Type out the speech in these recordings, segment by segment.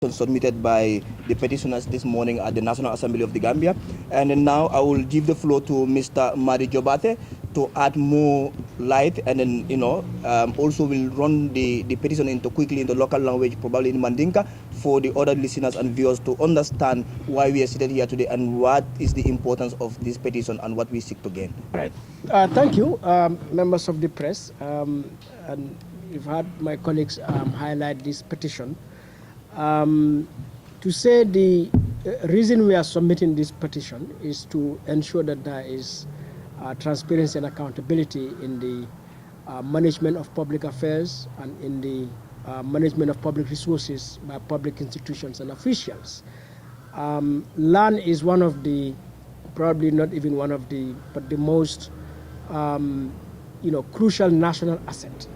submitted by the petitioners this morning at the National Assembly of the Gambia. And then now I will give the floor to Mr. Madi Jobarteh to add more light, and then also will run the petition into quickly in the local language, probably in Mandinka, for the other listeners and viewers to understand why we are seated here today and what is the importance of this petition and what we seek to gain. All right. Thank you, members of the press. And you've had my colleagues highlight this petition. To say the reason we are submitting this petition is to ensure that there is transparency and accountability in the management of public affairs and in the management of public resources by public institutions and officials. Land is one of the, probably not even one of the, but the most crucial national asset.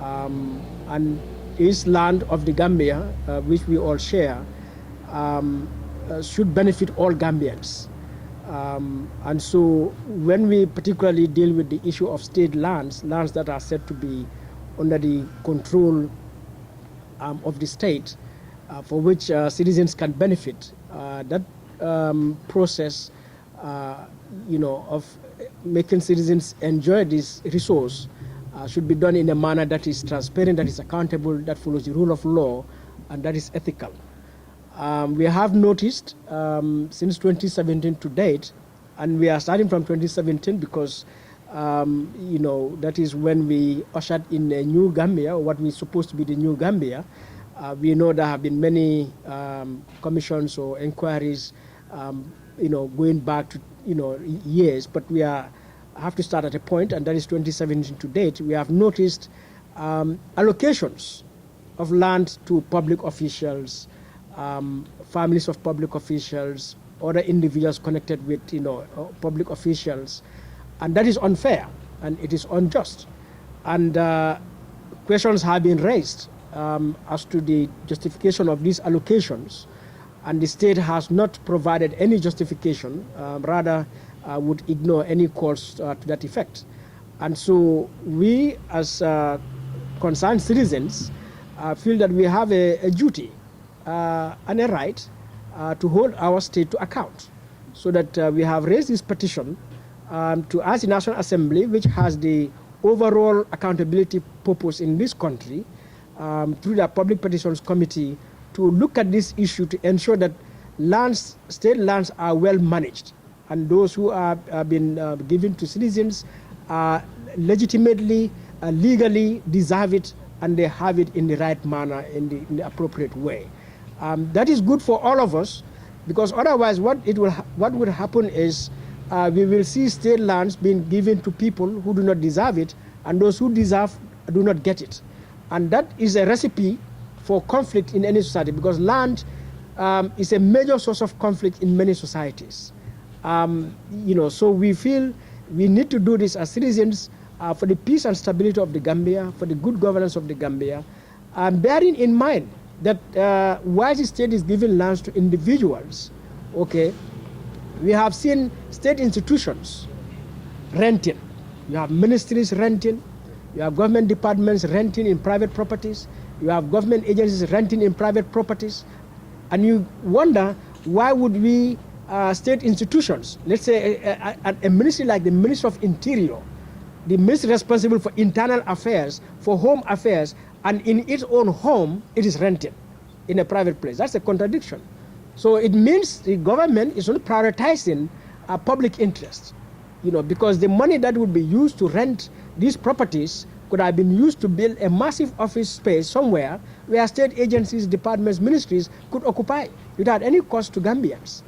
And is land of the Gambia, which we all share, should benefit all Gambians. And so when we particularly deal with the issue of state lands, lands that are said to be under the control of the state, for which citizens can benefit, that process of making citizens enjoy this resource should be done in a manner that is transparent, that is accountable, that follows the rule of law, and that is ethical. We have noticed since 2017 to date, and we are starting from 2017 because that is when we ushered in a new Gambia, or what we supposed to be the new Gambia. We know there have been many commissions or inquiries, going back to years, but we have to start at a point, and that is 2017 to date. We have noticed allocations of land to public officials, families of public officials, other individuals connected with public officials, and that is unfair and it is unjust. And questions have been raised as to the justification of these allocations, and the state has not provided any justification, rather would ignore any calls to that effect. And so we, as concerned citizens, feel that we have a duty and a right to hold our state to account. So that we have raised this petition to ask the National Assembly, which has the overall accountability purpose in this country, through the Public Petitions Committee, to look at this issue to ensure that state lands are well managed, and those who are been given to citizens legitimately, legally deserve it, and they have it in the right manner, in the appropriate way. That is good for all of us, because otherwise what would happen is we will see state lands being given to people who do not deserve it, and those who deserve do not get it. And that is a recipe for conflict in any society, because land is a major source of conflict in many societies. So we feel we need to do this as citizens for the peace and stability of the Gambia, for the good governance of the Gambia, bearing in mind that while the state is giving lands to individuals, okay, we have seen state institutions renting. You have ministries renting, you have government departments renting in private properties, you have government agencies renting in private properties, and you wonder why would we state institutions, let's say a ministry like the Ministry of Interior, the ministry responsible for internal affairs, for home affairs, and in its own home, it is rented in a private place. That's a contradiction. So it means the government is not prioritizing public interest, because the money that would be used to rent these properties could have been used to build a massive office space somewhere where state agencies, departments, ministries could occupy without any cost to Gambians.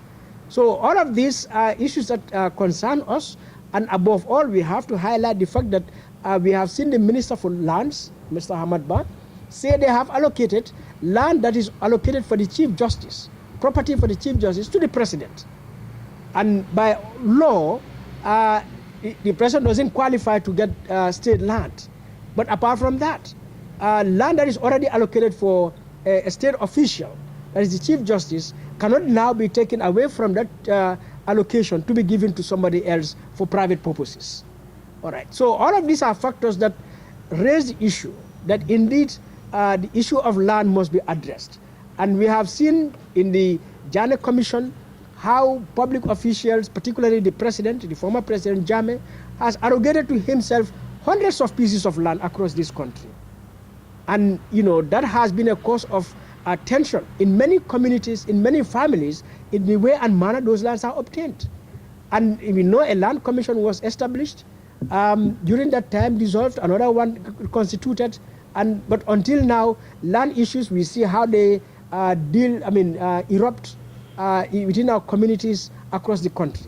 So all of these are issues that concern us, and above all, we have to highlight the fact that we have seen the Minister for Lands, Mr. Hamad Ba, say they have allocated land that is allocated for the Chief Justice, property for the Chief Justice, to the President. And by law, the President doesn't qualify to get state land. But apart from that, land that is already allocated for a state official, that is the Chief Justice, cannot now be taken away from that allocation to be given to somebody else for private purposes. All right. So all of these are factors that raise the issue that indeed the issue of land must be addressed. And we have seen in the Janneh Commission how public officials, particularly the president, the former president Jammeh, has arrogated to himself hundreds of pieces of land across this country. And that has been a cause of tension in many communities, in many families, in the way and manner those lands are obtained. And we know a land commission was established during that time, dissolved, another one constituted, but until now, land issues, we see how they erupt within our communities across the country.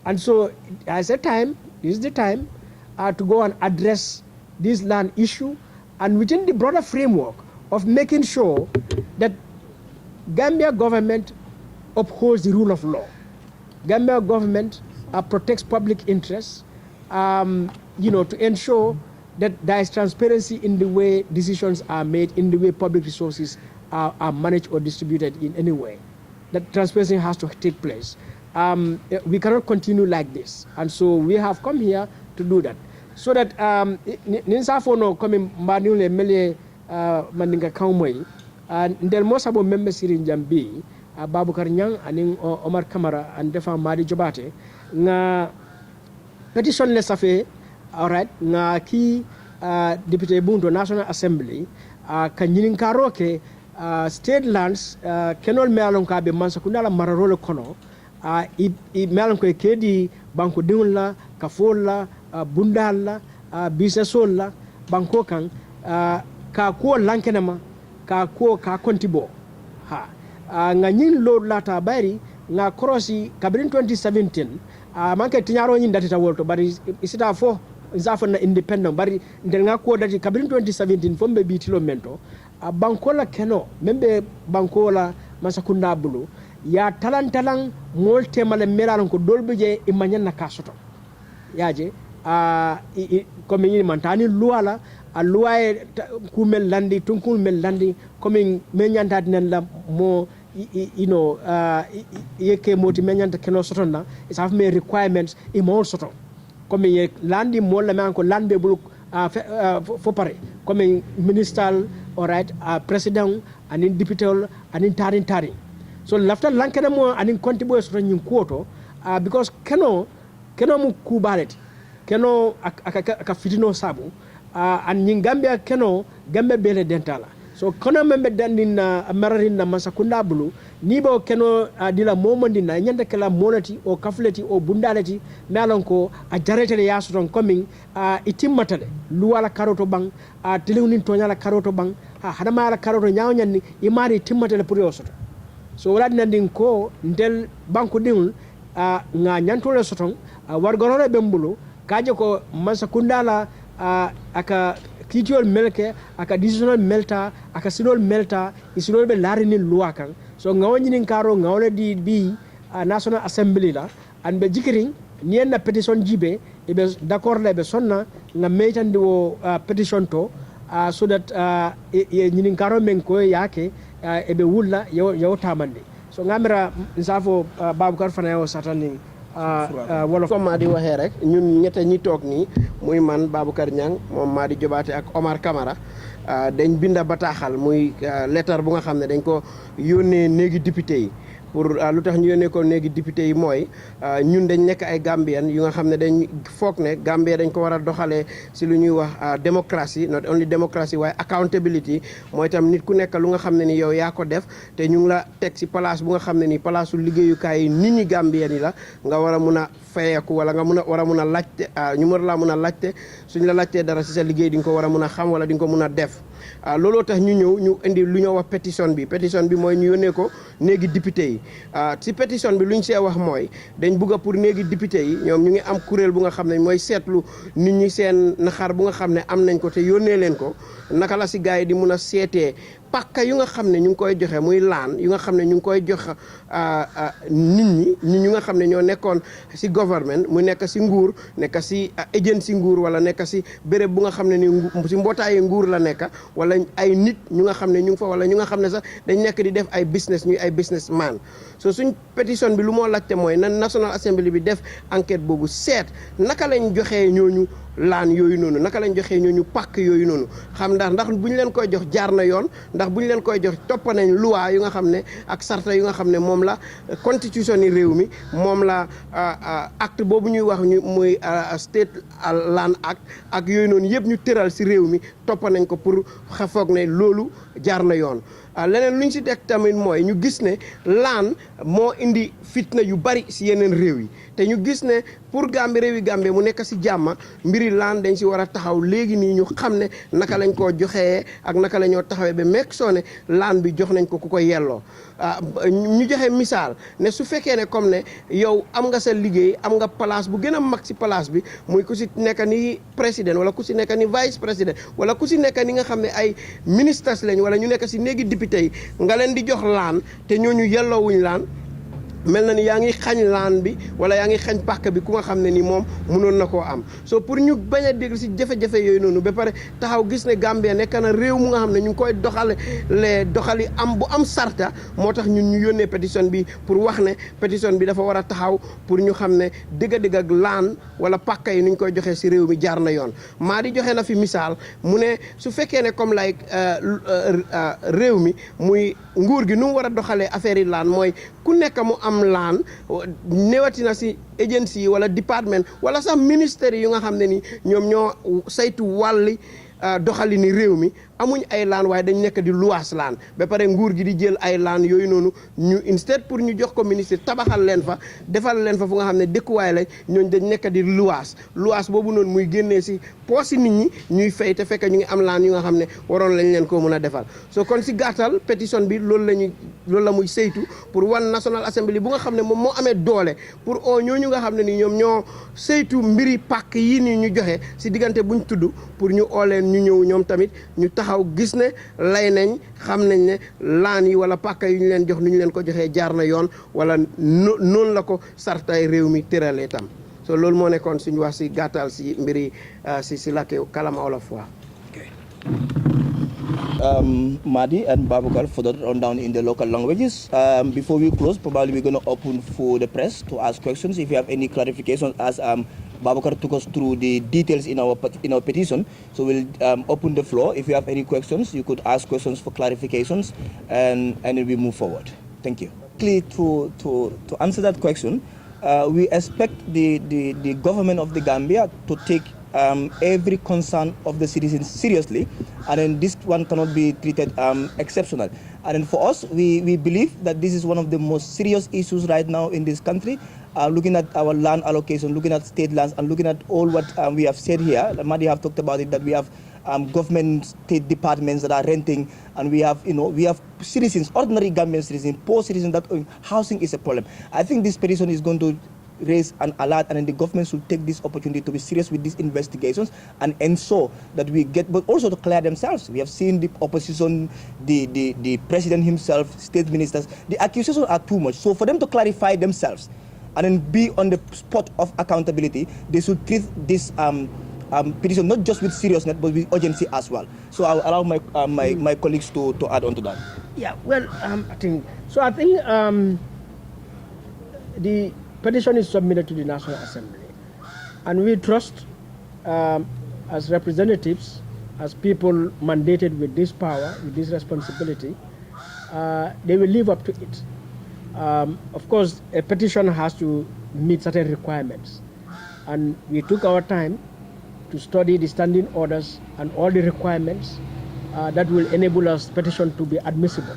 And so, this is the time to go and address this land issue, and within the broader framework of making sure that Gambia government upholds the rule of law. Gambia government protects public interests, to ensure that there is transparency in the way decisions are made, in the way public resources are managed or distributed in any way. That transparency has to take place. We cannot continue like this. And so we have come here to do that. So that ninsafono coming manule mele mandinga kaumoi ndel mosabo membe sirin jambi Babucar Nyang aning Omar Camara and defa Madi Jobarteh nga petition le safe alright nga ki député bunto National Assembly ka nyinin karoke state lands kenol melon ka be mansa kunala mararole kono i melon ko kedi banko dinula ka folla bundalla bisesol la banko kan ka ko lankenema ka kontibo ha nga nyin lo lata bari nga krosi kabrin 2017 manke tinyaro nyin datita wolto bari isita fo zafo na independent bari ndel nga ko dati kabrin 2017 fombe bitilo mento banko la keno membe banko la masakunda bulu ya talan molte male melaron ko dolbuje imanyan na kasoto yaje comme ni mantani luala a luwaye kumel landi tunkul mel landi comme menyanta dinen la mo yeke moti menyanta keno sotonna is have me requirements e mo soto comme ye landi mo la man ko lande bulu fo pare comme minister alright president anin député anin tarin so lafta lankena mo anin kontibo soto nyin kuoto because keno mu kubalet keno aka fitino sabu an nyin Gambia keno Gambia bele dentala so kono membe dandin mararin na masakunda bulu nibo keno dila momondi na nyanda kala monati o kafleti o bundaleti nalon ko a jaretele yasuton coming itimmatale luwala karoto bang telewnin toñala karoto bang hadama ala karoto nyawnyanni imari timmatale pour yosoto so wala nandin ko ndel banko dingul nga nyantole soton wargorore bembulu kaje ko masakunda la aka kitiol melke aka decisional melta aka sinol melta isinol be larini loi kan so ngawnyinin karo ngawle di bi National Assembly la an be jikiring nien na petition jibe e be d'accord le be sonna nga meitandi wo petition to so that nyinin karo men ko yake e be wulla yo tamande so ngamira nsafo Babucar fana yo satani wolof comme Madi waxee rek ñun ñette ñi toog nii muy man Babucar Nyang moom Madi Jobarteh ak Omar Camara dañ binda bataaxal muy lettre bu nga xam ne dañ ko yónnee néegi député yi pour lu tax ñu yónnee ko néegi député yi mooy ñun dañ nekk ay Gambien yu nga xam ne dañ foog ne Gambie dañ ko war a doxalee si lu ñuy wax démocratie not only démocratie waaye accountability mooy tam nit ku nekk lu nga xam ne ni yow yaa ko def te ñu ngi la teg si place bu nga xam ne ni place su liggéeyukaay yi nit ñi Gambien yi la nga war a mun a fayeeku wala nga war a mun a laajte ñu war laa mun a laajte suñ la laajtee dara si sa liggéey di nga ko war a mun a xam wala di nga ko mun a def looloo tax ñu ñëw ñu indi lu ñoo wax pétition bi mooy ñu yónnee ko néegi député yi si pétition bi lu ñu see wax mooy dañ bugg a pour néegi député yi ñoom ñu ngi am kuréel bu nga xam ne mooy seetlu nit ñi seen naxar bu nga xam ne am nañ ko te yónnee leen ko naka la si gars yi di mun a seetee pàkka yu nga xam ne ñu ngi koy joxe muy laan yu nga xam ne ñu ngi koy jox nit ñi ñu nga xam ne ñoo nekkoon si government mu nekk si nguur nekk si agent si nguur wala nekk si béréb bu nga xam ne ni si mbootaayu nguur la nekk wala ay nit ñu nga xam ne ñu ngi fa wala ñu nga xam ne sax dañ nekk di def ay business ñuy ay business man so suñ pétition bi lu moo laajte mooy nan National Assembly bi def enquête boobu seet naka lañ joxee ñooñu laan yooyu noonu naka lañ joxee ñooñu pàkk yooyu noonu xam ndax bu ñu leen koy jox jaar na yoon ndax bu ñu leen koy jox topp nañ loi yu nga xam ne ak sarta yu nga xam ne moom la constitution yi réew mi moom la acte boobu ñuy wax ñu muy state land act ak yooyu noonu yëpp ñu tëral si réew mi topp nañ ko pour foog ne loolu jaar na yoon. leneen lu ñu si teg tamit mooy ñu gis ne laan moo indi fitna yu bari si yeneen réew yi te ñu gis ne pour réewi Gambie mu nekk si jàmma mbiri laan dañ si war a taxaw léegi nii ñu xam ne naka lañ koo joxee ak naka la ñoo taxawee ba mekk soo ne laan bi jox nañ ko ku ko yelloo. ñu joxe misaal ne su fekkee ne comme ne yow am nga sa liggéey am nga place bu gën a mag si place bi muy ku si nekk ni président wala ku si nekk ni vice président wala ku si nekk ni nga xam ne ay ministres lañ wala ñu nekk si néegi député yi nga leen di jox laan te ñooñu yelloowuñ laan mel na ni yaa ngi xañ laan bi wala yaa ngi xañ pàkk bi ku nga xam ne ni moom mënoon na koo am so pour ñu bañ a dégg si jafe-jafe yooyu noonu ba pare taxaw gis ne Gambia nekk na réew mu nga xam ne ñu ngi koy doxali am bu am sarta moo tax ñun ñu yónnee pétition bi pour wax ne pétition bi dafa war a taxaw pour ñu xam ne dëgg-dëgg ak laan wala pàkk yi nu ñu koy joxee si réew mi jaar na yoon Madi joxe na fi misaal mu ne su fekkee ne comme like réew mi muy nguur gi nu mu war a doxalee affaire yi laan mooy ku nekk mu am laan newatina si agency yi wala département wala sax ministère yu nga xam ne ni ñoom ñoo saytu wàlli doxali ni réew mi amuñ ay laan waaye dañ nekk di luwaas laan ba pare nguur gi di jël ay laan yooyu noonu ñu instead pour ñu jox ko ministre tabaxal leen fa defal leen fa fu nga xam ne dëkkuwaay la ñooñ dañ nekk di luwaas boobu noonu muy génnee si poosi nit ñi ñuy fay te fekk ñu ngi am laan yu nga xam ne waroon lañ leen ko mën a defal so kon si gàttal pétition bi loolu la muy saytu pour wan National Assembly bu nga xam ne moom moo amee doole pour ñooñu nga xam ne ni ñoom ñoo saytu mbiri pàkk yi nii ñu joxe si diggante buñ tudd pour ñu ooleen ñu ñëw ñoom tamit ñu taxaw gis ne lay nañ xam nañ ne laan yi wala pàkk yu ñu leen jox nu ñu leen ko joxee jaar na yoon wala noonu la ko sartay réew mi tëralee tam so loolu moo nekkoon suñu wax si gàttal si mbiri si làkki kalama olof waa Madi and Babucar for that rundown in the local languages. Before we close, probably we're going to open for the press to ask questions. If you have any clarifications, as Babucar took us through the details in our petition, so we'll open the floor. If you have any questions, you could ask questions for clarifications, and then we move forward. Thank you. To answer that question, we expect the government of the Gambia to take every concern of the citizens seriously, and then this one cannot be treated exceptional. And then for us, we believe that this is one of the most serious issues right now in this country. Looking at our land allocation, looking at state lands, and looking at all what we have said here. Madi have talked about it, that we have government state departments that are renting, and we have citizens, ordinary Gambian citizens, poor citizens, that housing is a problem. I think this petition is going to raise an alert, and then the government should take this opportunity to be serious with these investigations and ensure that we get, but also to clear themselves. We have seen the opposition, the president himself, state ministers, the accusations are too much. So for them to clarify themselves and then be on the spot of accountability, they should treat this petition not just with seriousness but with urgency as well. So I'll allow my colleagues to add on to that. Yeah, well, I think the petition is submitted to the National Assembly, and we trust as representatives, as people mandated with this power, with this responsibility, they will live up to it. Of course, a petition has to meet certain requirements, and we took our time to study the standing orders and all the requirements that will enable us petition to be admissible.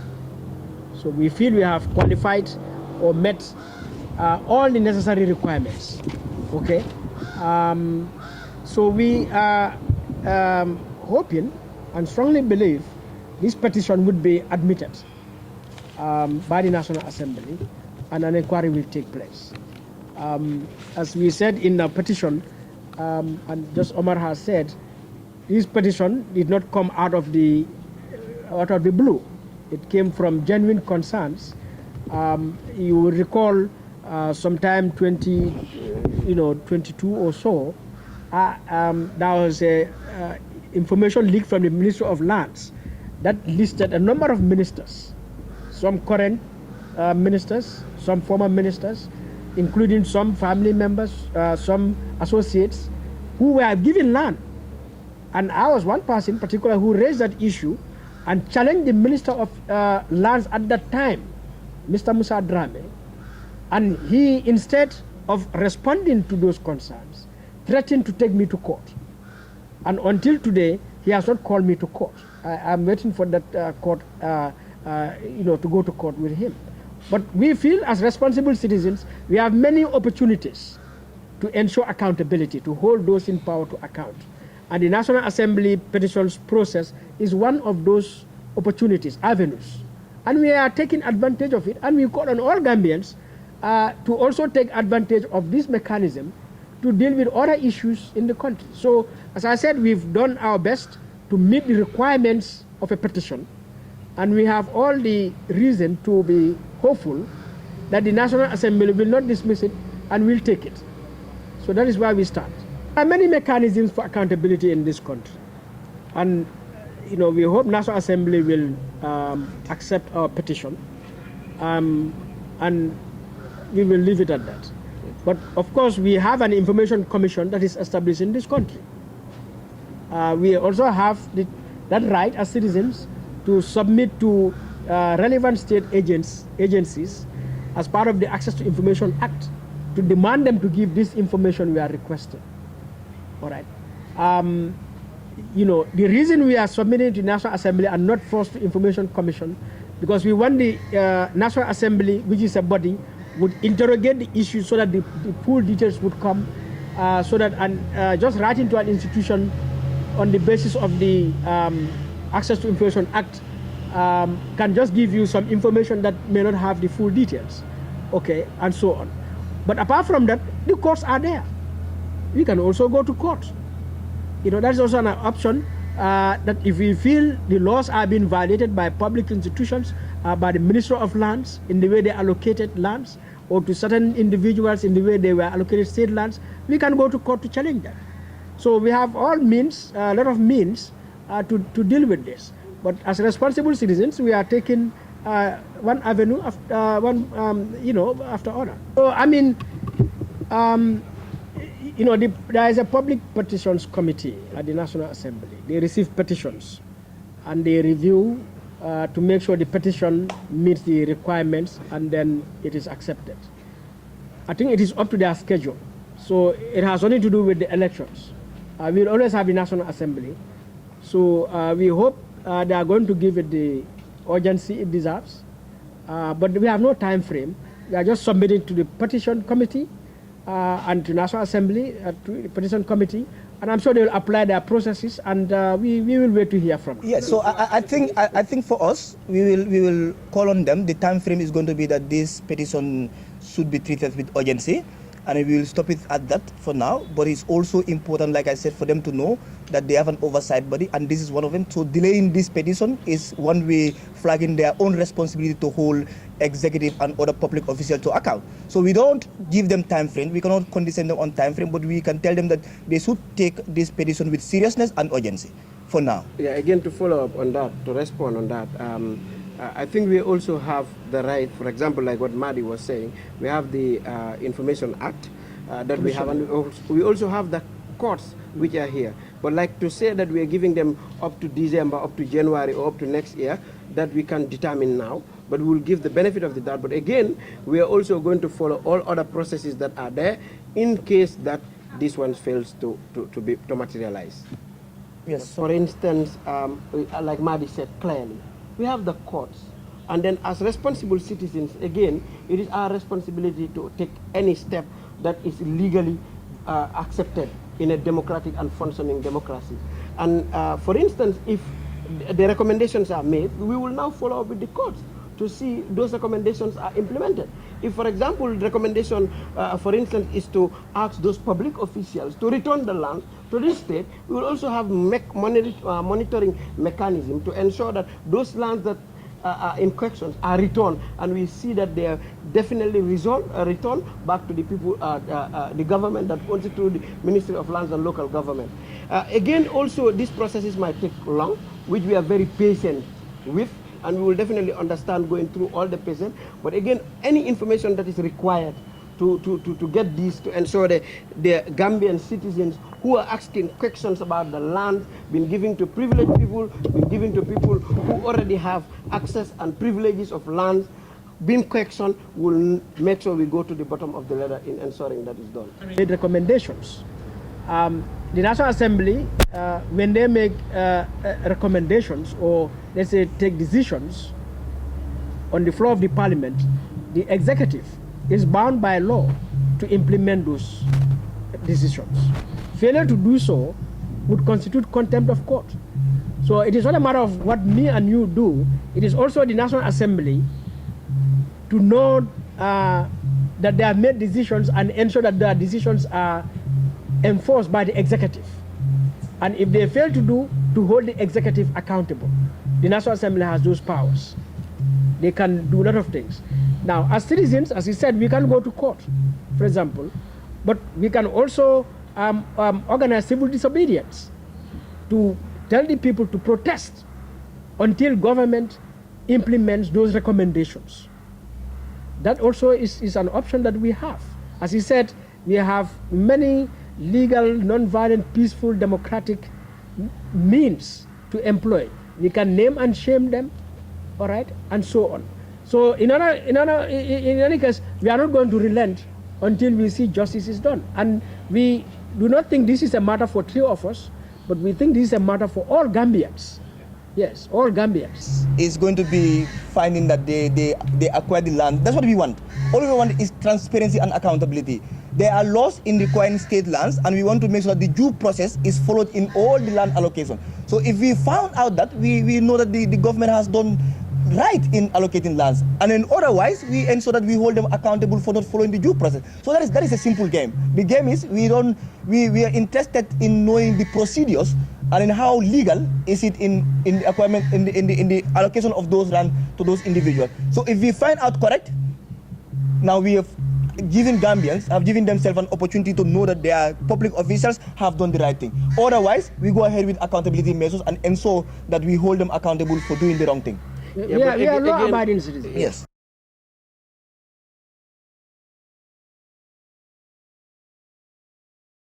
So we feel we have qualified or met all the necessary requirements. Okay, so we are hoping and strongly believe this petition would be admitted by the National Assembly, and an inquiry will take place. As we said in our petition, and just Omar has said, this petition did not come out of the blue. It came from genuine concerns. You will recall sometime 2022 or so, there was a information leaked from the Ministry of Lands that listed a number of ministers, some current ministers, some former ministers, including some family members, some associates, who were given land. And I was one person in particular who raised that issue and challenged the Minister of Lands at that time, Mr. Musa Drame. And he, instead of responding to those concerns, threatened to take me to court. And until today, he has not called me to court. I'm waiting for that court, to go to court with him. But we feel as responsible citizens, we have many opportunities to ensure accountability, to hold those in power to account. And the National Assembly petitions process is one of those opportunities, avenues. And we are taking advantage of it, and we call on all Gambians to also take advantage of this mechanism to deal with other issues in the country. So, as I said, we've done our best to meet the requirements of a petition, and we have all the reason to be hopeful that the National Assembly will not dismiss it and will take it. So that is where we start. There are many mechanisms for accountability in this country, and we hope National Assembly will accept our petition, and we will leave it at that. But of course, we have an information commission that is established in this country. We also have that right as citizens to submit to relevant state agencies as part of the Access to Information Act to demand them to give this information we are requesting. All right. The reason we are submitting to National Assembly and not first to Information Commission, because we want the National Assembly, which is a body, would interrogate the issue so that the full details would come, so that just writing to an institution on the basis of the Access to Information Act can just give you some information that may not have the full details, okay, and so on. But apart from that, the courts are there. We can also go to court. That's also an option, that if we feel the laws are being violated by public institutions, by the Ministry of Lands in the way they allocated lands, or to certain individuals in the way they were allocated state lands, we can go to court to challenge that. So we have all means, a lot of means to deal with this. But as responsible citizens, we are taking one avenue after after other. So there is a public petitions committee at the National Assembly. They receive petitions and they review to make sure the petition meets the requirements, and then it is accepted. I think it is up to their schedule. So it has nothing to do with the elections. We'll always have the National Assembly. So we hope they are going to give it the urgency it deserves. But we have no time frame. We are just submitting to the petition committee and to National Assembly, to the petition committee, and I'm sure they will apply their processes, and we will wait to hear from them. Yes, so I think for us, we will call on them. The time frame is going to be that this petition should be treated with urgency, and we will stop it at that for now. But it's also important, like I said, for them to know that they have an oversight body, and this is one of them. So delaying this petition is one way flagging their own responsibility to hold executive and other public officials to account. So we don't give them time frame. We cannot condescend them on time frame, but we can tell them that they should take this petition with seriousness and urgency for now. Yeah, again, to follow up on that, to respond on that, I think we also have the right, for example, like what Madi was saying, we have the Information Act that we have, and we also have the courts which are here. But like to say that we are giving them up to December, up to January, or up to next year, that we can determine now, but we will give the benefit of the doubt. But again, we are also going to follow all other processes that are there in case that this one fails to materialize. Yes. For instance, like Madi said clearly, we have the courts. And then as responsible citizens, again, it is our responsibility to take any step that is legally accepted in a democratic and functioning democracy. And for instance, if the recommendations are made, we will now follow up with the courts to see those recommendations are implemented. If, for example, the recommendation, for instance, is to ask those public officials to return the land to this state, we will also have monitoring mechanism to ensure that those lands that in questions are returned, and we see that they are definitely returned back to the people, the government that owns it through the Ministry of Lands and Local Government. Again, also, these processes might take long, which we are very patient with, and we will definitely understand going through all the patient. But again, any information that is required to get these, to ensure that the Gambian citizens who are asking questions about the land, been given to privileged people, been given to people who already have access and privileges of land, being questioned, will make sure we go to the bottom of the ladder in ensuring that is done. Made recommendations. The National Assembly, when they make recommendations or let's say take decisions on the floor of the Parliament, the executive is bound by law to implement those decisions. Failure to do so would constitute contempt of court. So it is not a matter of what me and you do, it is also the National Assembly to know that they have made decisions and ensure that their decisions are enforced by the executive. And if they fail to do, to hold the executive accountable. The National Assembly has those powers. They can do a lot of things. Now, as citizens, as he said, we can go to court, for example, but we can also organize civil disobedience to tell the people to protest until government implements those recommendations. That also is an option that we have. As he said, we have many legal, non-violent, peaceful, democratic means to employ. We can name and shame them, all right, and so on. So in any case, we are not going to relent until we see justice is done. And we do not think this is a matter for three of us, but we think this is a matter for all Gambians. Yes, all Gambians. Is going to be finding that they acquire the land. That's what we want. All we want is transparency and accountability. There are laws in requiring state lands, and we want to make sure that the due process is followed in all the land allocation. So if we found out that, we know that the government has done right in allocating lands, and then otherwise we ensure that we hold them accountable for not following the due process. So that is a simple game. The game is we are interested in knowing the procedures and in how legal is it in the acquirement in the allocation of those land to those individuals. So if we find out correct, now we have given Gambians have given themselves an opportunity to know that their public officials have done the right thing. Otherwise, we go ahead with accountability measures and ensure that we hold them accountable for doing the wrong thing. We are law-abiding citizens. Yes.